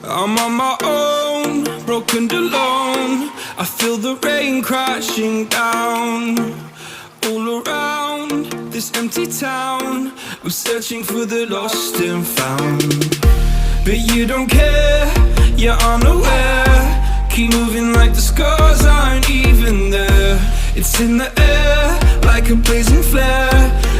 I'm on my own, broken and alone. I feel the rain crashing down all around this empty town. I'm searching for the lost and found, but you don't care, you're unaware. Keep moving like the scars aren't even there. It's in the air like a blazing flare.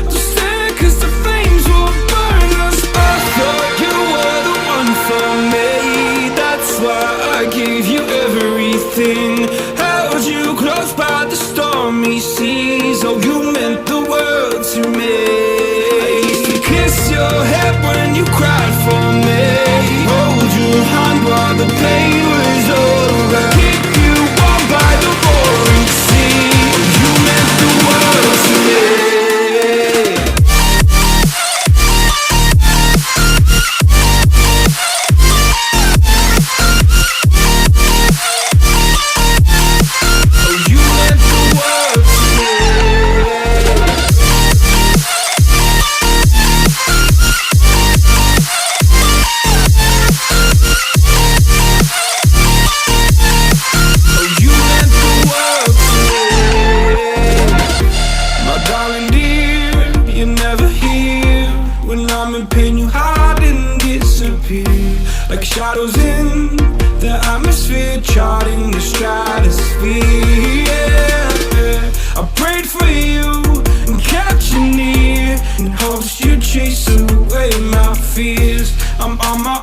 Don't stare cause the flames will burn us. I thought you were the one for me, that's why I gave you everything. Held you close by the stormy seas. Oh, you meant the world to me. I used to kiss your head when you cried for me, hold your hand while the pain was over, keep you warm by the roaring sea. Oh, you meant the world to me. Like shadows in the atmosphere, charting the stratosphere. Yeah. I prayed for you and kept you near in hopes you'd chase away my fears. I'm on my